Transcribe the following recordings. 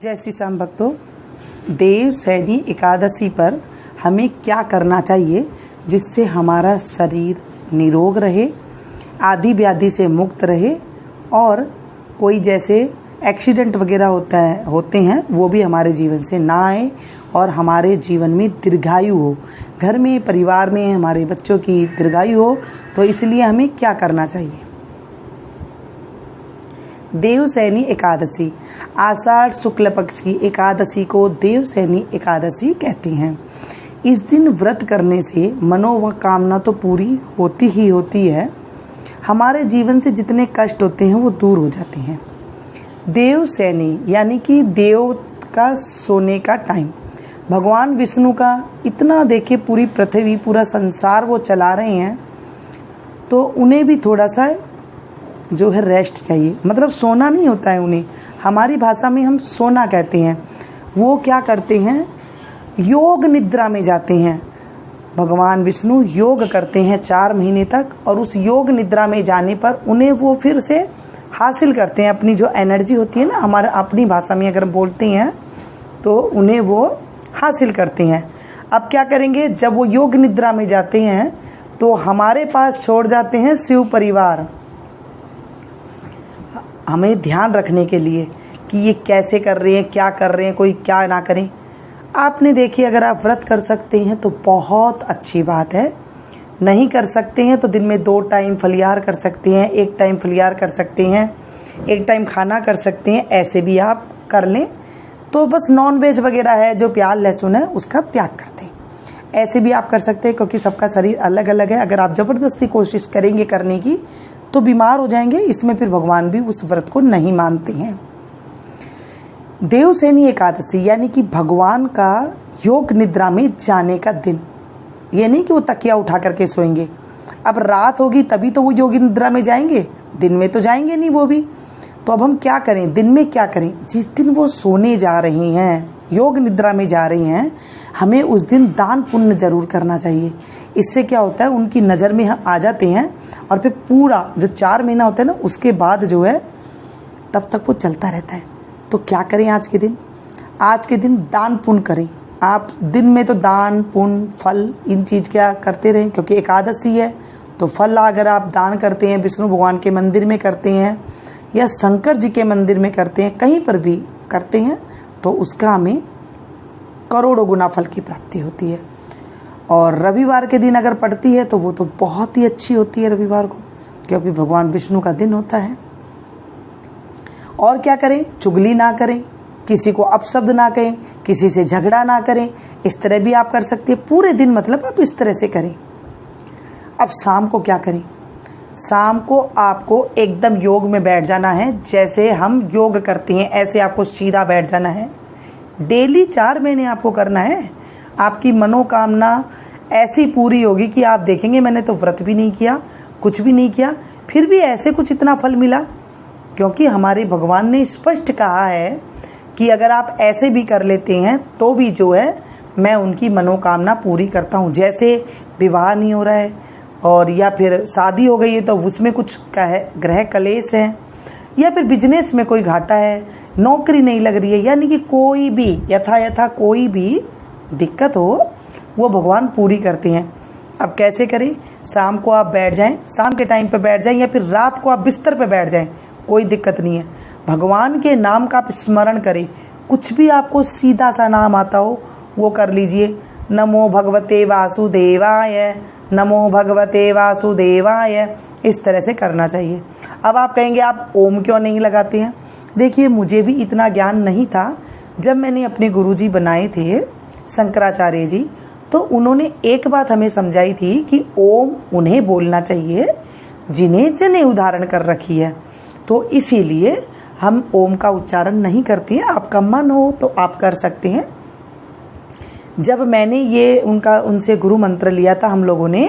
जय श्री श्याम भक्तों, देवशयनी एकादशी पर हमें क्या करना चाहिए जिससे हमारा शरीर निरोग रहे, आदि व्याधि से मुक्त रहे और कोई जैसे एक्सीडेंट वगैरह होते हैं वो भी हमारे जीवन से ना आए और हमारे जीवन में दीर्घायु हो, घर में परिवार में हमारे बच्चों की दीर्घायु हो। तो इसलिए हमें क्या करना चाहिए? देवशयनी एकादशी, आषाढ़ शुक्ल पक्ष की एकादशी को देवशयनी एकादशी कहते हैं। इस दिन व्रत करने से मनोकामना तो पूरी होती ही होती है, हमारे जीवन से जितने कष्ट होते हैं वो दूर हो जाते हैं। देवशयनी यानी कि देव का सोने का टाइम, भगवान विष्णु का इतना देखिए पूरी पृथ्वी पूरा संसार वो चला रहे हैं, तो उन्हें भी थोड़ा सा जो है रेस्ट चाहिए। मतलब सोना नहीं होता है उन्हें, हमारी भाषा में हम सोना कहते हैं। वो क्या करते हैं? योग निद्रा में जाते हैं। भगवान विष्णु योग करते हैं 4 महीने तक और उस योग निद्रा में जाने पर उन्हें वो फिर से हासिल करते हैं। अपनी जो एनर्जी होती है ना, हमारे अपनी भाषा में अगर बोलते हैं तो उन्हें वो हासिल करते हैं। अब क्या करेंगे? जब वो योग निद्रा में जाते हैं तो हमारे पास छोड़ जाते हैं शिव परिवार, हमें ध्यान रखने के लिए कि ये कैसे कर रहे हैं, क्या कर रहे हैं, कोई क्या ना करें। आपने देखिए, अगर आप व्रत कर सकते हैं तो बहुत अच्छी बात है, नहीं कर सकते हैं तो दिन में 2 टाइम फलिहार कर सकते हैं, 1 टाइम फलिहार कर सकते हैं, 1 टाइम खाना कर सकते हैं, ऐसे भी आप कर लें। तो बस नॉन वेज वगैरह है, जो प्याज लहसुन है उसका त्याग कर दें, ऐसे भी आप कर सकते हैं। क्योंकि सबका शरीर अलग अलग है, अगर आप ज़बरदस्ती कोशिश करेंगे करने की तो बीमार हो जाएंगे। इसमें फिर भगवान भी उस व्रत को नहीं मानते हैं। देवशयनी एकादशी यानी कि भगवान का योग निद्रा में जाने का दिन, ये नहीं कि वो तकिया उठा करके सोएंगे। अब रात होगी तभी तो वो योग निद्रा में जाएंगे, दिन में तो जाएंगे नहीं वो भी। तो अब हम क्या करें? दिन में क्या करें? जिस दिन वो सोने जा रहे हैं, योग निद्रा में जा रहे हैं, हमें उस दिन दान पुण्य जरूर करना चाहिए। इससे क्या होता है, उनकी नज़र में हम आ जाते हैं और फिर पूरा जो 4 महीना होता है ना, उसके बाद जो है तब तक वो चलता रहता है। तो क्या करें आज के दिन? आज के दिन दान पुण्य करें। आप दिन में तो दान पुण्य फल इन चीज़ क्या करते रहें, क्योंकि एकादशी है तो फल अगर आप दान करते हैं, विष्णु भगवान के मंदिर में करते हैं या शंकर जी के मंदिर में करते हैं, कहीं पर भी करते हैं, तो उसका हमें करोड़ों गुना फल की प्राप्ति होती है। और रविवार के दिन अगर पड़ती है तो वो तो बहुत ही अच्छी होती है रविवार को, क्योंकि भगवान विष्णु का दिन होता है। और क्या करें? चुगली ना करें, किसी को अपशब्द ना कहें, किसी से झगड़ा ना करें, इस तरह भी आप कर सकते हैं। पूरे दिन मतलब आप इस तरह से करें। अब शाम को क्या करें? शाम को आपको एकदम योग में बैठ जाना है, जैसे हम योग करते हैं ऐसे आपको सीधा बैठ जाना है। डेली 4 महीने आपको करना है। आपकी मनोकामना ऐसी पूरी होगी कि आप देखेंगे मैंने तो व्रत भी नहीं किया, कुछ भी नहीं किया, फिर भी ऐसे कुछ इतना फल मिला। क्योंकि हमारे भगवान ने स्पष्ट कहा है कि अगर आप ऐसे भी कर लेते हैं तो भी जो है मैं उनकी मनोकामना पूरी करता हूँ। जैसे विवाह नहीं हो रहा है और या फिर शादी हो गई है तो उसमें कुछ ग्रह कलेश है, या फिर बिजनेस में कोई घाटा है, नौकरी नहीं लग रही है, यानी कि कोई भी यथा कोई भी दिक्कत हो वो भगवान पूरी करते हैं। अब कैसे करें? शाम को आप बैठ जाएं, शाम के टाइम पे बैठ जाएं, या फिर रात को आप बिस्तर पे बैठ जाएं, कोई दिक्कत नहीं है। भगवान के नाम का आप स्मरण करें, कुछ भी आपको सीधा सा नाम आता हो वो कर लीजिए। नमो भगवते वासुदेवाय, नमो भगवते वासुदेवाय, इस तरह से करना चाहिए। अब आप कहेंगे आप ओम क्यों नहीं लगाते हैं? देखिए, मुझे भी इतना ज्ञान नहीं था। जब मैंने अपने गुरुजी बनाए थे शंकराचार्य जी, तो उन्होंने एक बात हमें समझाई थी कि ओम उन्हें बोलना चाहिए जिन्हें जनेऊ धारण कर रखी है। तो इसीलिए हम ओम का उच्चारण नहीं करते हैं। आपका मन हो तो आप कर सकते हैं। जब मैंने ये उनसे गुरु मंत्र लिया था हम लोगों ने,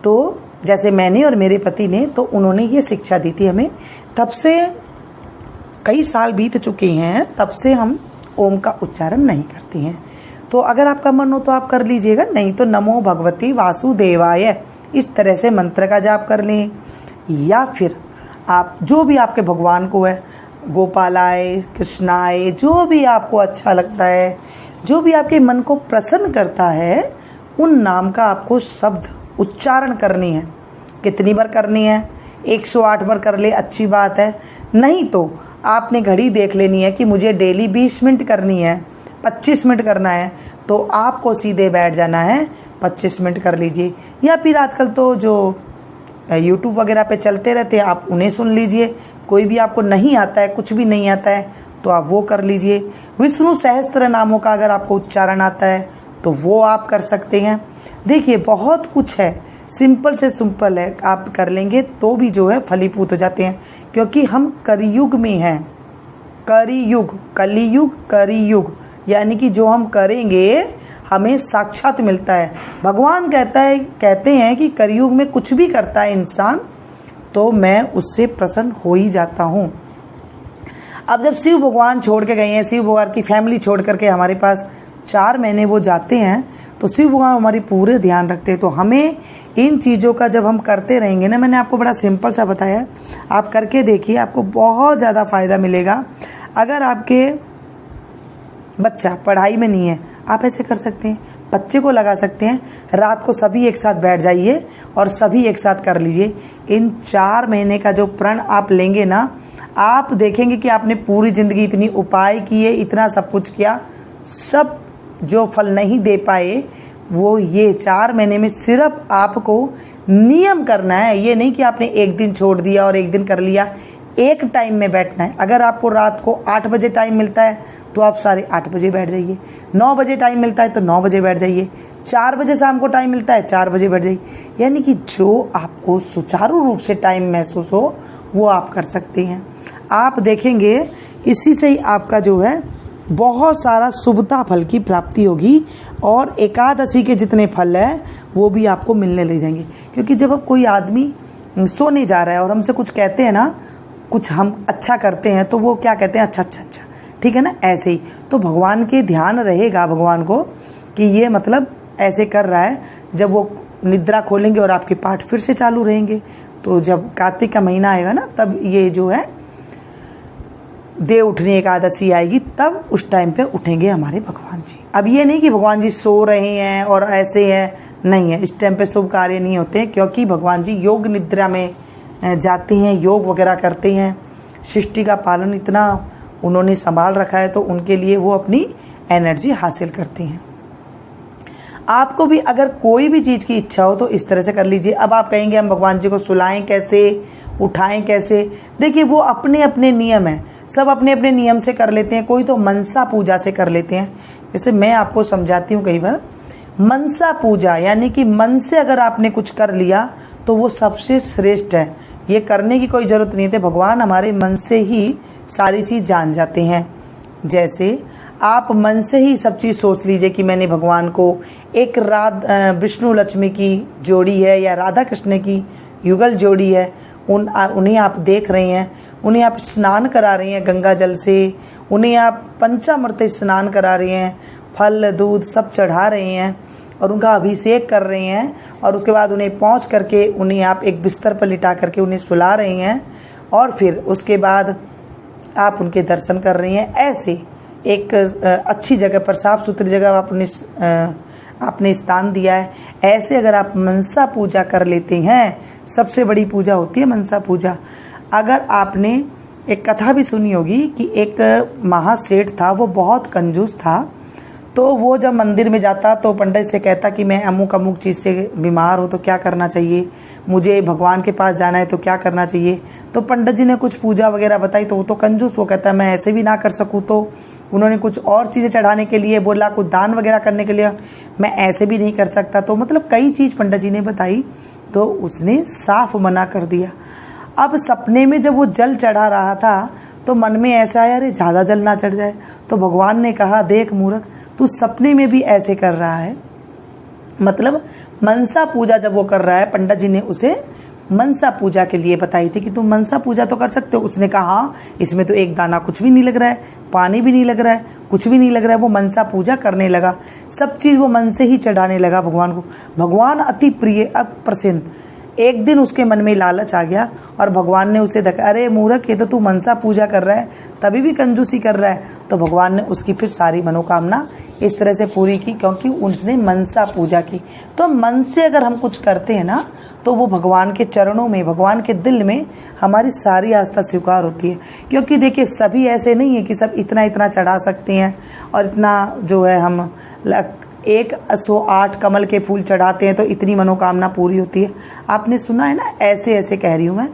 तो जैसे मैंने और मेरे पति ने, तो उन्होंने ये शिक्षा दी थी हमें। तब से कई साल बीत चुके हैं, तब से हम ओम का उच्चारण नहीं करते हैं। तो अगर आपका मन हो तो आप कर लीजिएगा, नहीं तो नमो भगवती वासुदेवाय इस तरह से मंत्र का जाप कर लें। या फिर आप जो भी आपके भगवान को है, गोपालाय, कृष्णाय, जो भी आपको अच्छा लगता है, जो भी आपके मन को प्रसन्न करता है, उन नाम का आपको शब्द उच्चारण करनी है। कितनी बार करनी है? 108 बार कर ले, अच्छी बात है। नहीं तो आपने घड़ी देख लेनी है कि मुझे डेली 20 मिनट करनी है, 25 मिनट करना है, तो आपको सीधे बैठ जाना है, 25 मिनट कर लीजिए। या फिर आजकल तो जो यूट्यूब वगैरह पे चलते रहते हैं, आप उन्हें सुन लीजिए। कोई भी आपको नहीं आता है, कुछ भी नहीं आता है, तो आप वो कर लीजिए। विष्णु सहस्त्र नामों का अगर आपको उच्चारण आता है तो वो आप कर सकते हैं। देखिए बहुत कुछ है, सिंपल से सिंपल है, आप कर लेंगे तो भी जो है फलीभूत हो जाते हैं। क्योंकि हम करियुग में हैं, करियुग, कलियुग, करियुग, यानी कि जो हम करेंगे हमें साक्षात मिलता है। भगवान कहते हैं कि करियुग में कुछ भी करता है इंसान तो मैं उससे प्रसन्न हो ही जाता हूँ। अब जब शिव भगवान छोड़ के गए हैं, शिव भगवान की फैमिली छोड़ करके हमारे पास 4 महीने वो जाते हैं, तो शिव भगवान हमारी पूरे ध्यान रखते हैं। तो हमें इन चीज़ों का जब हम करते रहेंगे ना, मैंने आपको बड़ा सिंपल सा बताया, आप करके देखिए, आपको बहुत ज़्यादा फ़ायदा मिलेगा। अगर आपके बच्चा पढ़ाई में नहीं है, आप ऐसे कर सकते हैं, बच्चे को लगा सकते हैं, रात को सभी एक साथ बैठ जाइए और सभी एक साथ कर लीजिए। इन 4 महीने का जो प्रण आप लेंगे ना, आप देखेंगे कि आपने पूरी ज़िंदगी इतनी उपाय किए, इतना सब कुछ किया, सब जो फल नहीं दे पाए वो ये 4 महीने में सिर्फ आपको नियम करना है। ये नहीं कि आपने एक दिन छोड़ दिया और एक दिन कर लिया, एक टाइम में बैठना है। अगर आपको रात को 8 बजे टाइम मिलता है तो आप 8:30 बजे बैठ जाइए, 9 बजे टाइम मिलता है तो 9 बजे बैठ जाइए, 4 बजे शाम को टाइम मिलता है 4 बजे बैठ जाइए। यानी कि जो आपको सुचारू रूप से टाइम महसूस हो वो आप कर सकते हैं। आप देखेंगे इसी से ही आपका जो है बहुत सारा शुभता फल की प्राप्ति होगी और एकादशी के जितने फल है वो भी आपको मिलने लग जाएंगे। क्योंकि जब अब कोई आदमी सोने जा रहा है और हमसे कुछ कहते हैं ना, कुछ हम अच्छा करते हैं तो वो क्या कहते हैं, अच्छा अच्छा अच्छा, ठीक है ना, ऐसे ही। तो भगवान के ध्यान रहेगा भगवान को कि ये मतलब ऐसे कर रहा है। जब वो निद्रा खोलेंगे और आपके पाठ फिर से चालू रहेंगे, तो जब कार्तिक का महीना आएगा ना, तब ये जो है देव उठनी एकादशी आएगी, तब उस टाइम पे उठेंगे हमारे भगवान जी। अब ये नहीं कि भगवान जी सो रहे हैं और ऐसे है, नहीं है, इस टाइम पे शुभ कार्य नहीं होते हैं। क्योंकि भगवान जी योग निद्रा में जाते हैं, योग वगैरह करते हैं, सृष्टि का पालन इतना उन्होंने संभाल रखा है, तो उनके लिए वो अपनी एनर्जी हासिल करते हैं। आपको भी अगर कोई भी चीज़ की इच्छा हो तो इस तरह से कर लीजिए। अब आप कहेंगे हम भगवान जी को सुलाएं कैसे, उठाएं कैसे? देखिए वो अपने अपने नियम हैं, सब अपने अपने नियम से कर लेते हैं। कोई तो मनसा पूजा से कर लेते हैं। जैसे मैं आपको समझाती हूँ कई बार, मनसा पूजा यानी कि मन से अगर आपने कुछ कर लिया तो वो सबसे श्रेष्ठ है। ये करने की कोई ज़रूरत नहीं है, भगवान हमारे मन से ही सारी चीज़ जान जाते हैं। जैसे आप मन से ही सब चीज़ सोच लीजिए कि मैंने भगवान को एक विष्णु लक्ष्मी की जोड़ी है या राधा कृष्ण की युगल जोड़ी है, उन्हें आप देख रहे हैं, उन्हें आप स्नान करा रहे हैं गंगा जल से, उन्हें आप पंचामृत स्नान करा रहे हैं, फल दूध सब चढ़ा रहे हैं और उनका अभिषेक कर रहे हैं, और उसके बाद उन्हें पहुँच करके उन्हें आप एक बिस्तर पर लिटा करके उन्हें सुला रहे हैं, और फिर उसके बाद आप उनके दर्शन कर रही हैं। ऐसे एक अच्छी जगह पर, साफ़ सुथरी जगह आपने स्थान दिया है, ऐसे अगर आप मनसा पूजा कर लेते हैं, सबसे बड़ी पूजा होती है मनसा पूजा। अगर आपने एक कथा भी सुनी होगी कि एक महासेठ था, वो बहुत कंजूस था, तो वो जब मंदिर में जाता तो पंडित से कहता कि मैं अमुक अमुक चीज़ से बीमार हूँ तो क्या करना चाहिए, मुझे भगवान के पास जाना है तो क्या करना चाहिए। तो पंडित जी ने कुछ पूजा वगैरह बताई, तो वो तो कंजूस, वो कहता मैं ऐसे भी ना कर सकूँ, तो उन्होंने कुछ और चीज़ें चढ़ाने के लिए बोला, कुछ दान वगैरह करने के लिए, मैं ऐसे भी नहीं कर सकता। तो मतलब कई चीज़ पंडित जी ने बताई, तो उसने साफ मना कर दिया। अब सपने में जब वो जल चढ़ा रहा था तो मन में ऐसा आया, अरे ज़्यादा जल ना चढ़ जाए। तो भगवान ने कहा, देख मूर्ख, तू सपने में भी ऐसे कर रहा है। मतलब मनसा पूजा जब वो कर रहा है, पंडित जी ने उसे मनसा पूजा के लिए बताई थी कि तुम मनसा पूजा तो कर सकते हो। उसने कहा हाँ, इसमें तो एक दाना कुछ भी नहीं लग रहा है, पानी भी नहीं लग रहा है, कुछ भी नहीं लग रहा है। वो मनसा पूजा करने लगा, सब चीज़ वो मन से ही चढ़ाने लगा भगवान को। भगवान अति प्रिय, प्रसन्न, एक दिन उसके मन में लालच आ गया और भगवान ने उसे देखा, अरे मूर्ख, ये तो तू मनसा पूजा कर रहा है, तभी भी कंजूसी कर रहा है। तो भगवान ने उसकी फिर सारी मनोकामना इस तरह से पूरी की, क्योंकि उसने मनसा पूजा की। तो मन से अगर हम कुछ करते हैं ना, तो वो भगवान के चरणों में, भगवान के दिल में हमारी सारी आस्था स्वीकार होती है। क्योंकि देखिए, सभी ऐसे नहीं है कि सब इतना इतना चढ़ा सकते हैं और इतना जो है हम 108 कमल के फूल चढ़ाते हैं तो इतनी मनोकामना पूरी होती है। आपने सुना है ना, ऐसे ऐसे कह रही हूँ मैं,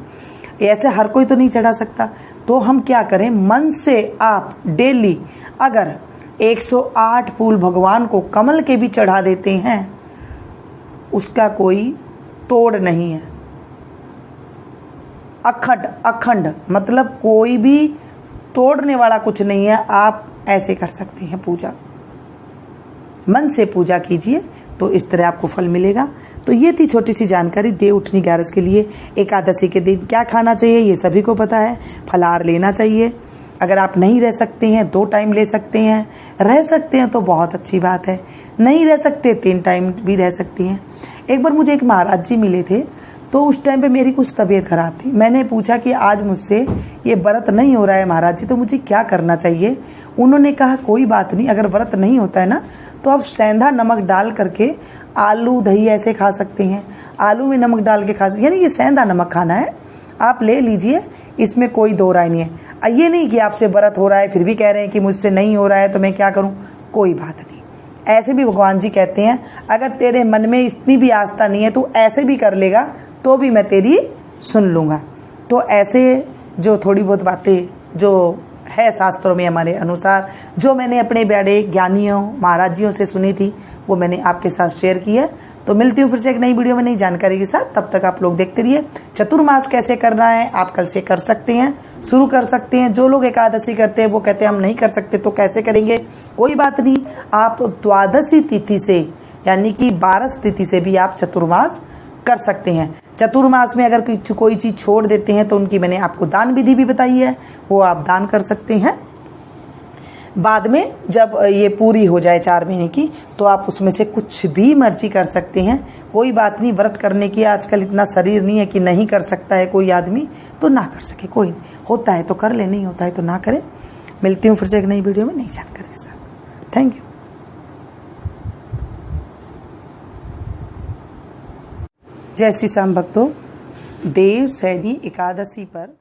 ऐसे हर कोई तो नहीं चढ़ा सकता। तो हम क्या करें, मन से आप डेली अगर 108 फूल भगवान को कमल के भी चढ़ा देते हैं, उसका कोई तोड़ नहीं है। अखंड मतलब कोई भी तोड़ने वाला कुछ नहीं है। आप ऐसे कर सकते हैं पूजा, मन से पूजा कीजिए तो इस तरह आपको फल मिलेगा। तो ये थी छोटी सी जानकारी देव उठनी 11 के लिए। एकादशी के दिन क्या खाना चाहिए ये सभी को पता है, फलाहार लेना चाहिए। अगर आप नहीं रह सकते हैं 2 टाइम ले सकते हैं, रह सकते हैं तो बहुत अच्छी बात है, नहीं रह सकते 3 टाइम भी रह सकती हैं। एक बार मुझे एक महाराज जी मिले थे, तो उस टाइम पे मेरी कुछ तबीयत ख़राब थी। मैंने पूछा कि आज मुझसे ये व्रत नहीं हो रहा है महाराज जी, तो मुझे क्या करना चाहिए। उन्होंने कहा कोई बात नहीं, अगर व्रत नहीं होता है ना तो आप सेंधा नमक डाल करके आलू दही ऐसे खा सकते हैं। आलू में नमक डाल के खा सकते, यानी कि सेंधा नमक खाना है, आप ले लीजिए, इसमें कोई दो राय नहीं है। ये नहीं कि आपसे व्रत हो रहा है फिर भी कह रहे हैं कि मुझसे नहीं हो रहा है तो मैं क्या करूं, कोई बात नहीं। ऐसे भी भगवान जी कहते हैं, अगर तेरे मन में इतनी भी आस्था नहीं है तो ऐसे भी कर लेगा तो भी मैं तेरी सुन लूँगा। तो ऐसे जो थोड़ी बहुत बातें जो है शास्त्रों में हमारे अनुसार, जो मैंने अपने बड़े ज्ञानियों महाराज जियों से सुनी थी, वो मैंने आपके साथ शेयर की है। तो मिलती हूँ फिर से एक नई वीडियो में नई जानकारी के साथ। तब तक आप लोग देखते रहिए। चतुर्मास कैसे करना है आप कल से कर सकते हैं, शुरू कर सकते हैं। जो लोग एकादशी करते हैं वो कहते हैं हम नहीं कर सकते, तो कैसे करेंगे, कोई बात नहीं, आप द्वादशी तिथि से यानी कि 12 तिथि से भी आप चतुर्मास कर सकते हैं। चतुर्मास में अगर कोई चीज़ छोड़ देते हैं तो उनकी मैंने आपको दान विधि भी बताई है, वो आप दान कर सकते हैं। बाद में जब ये पूरी हो जाए 4 महीने की, तो आप उसमें से कुछ भी मर्जी कर सकते हैं, कोई बात नहीं। व्रत करने की आजकल इतना शरीर नहीं है कि नहीं कर सकता है कोई आदमी, तो ना कर सके कोई नहीं, होता है तो कर ले, नहीं होता है तो ना करें। मिलती हूँ फिर से एक नई वीडियो में नई जानकारी के साथ। Thank you. जय श्री श्याम भक्तों, देव सैनी एकादशी पर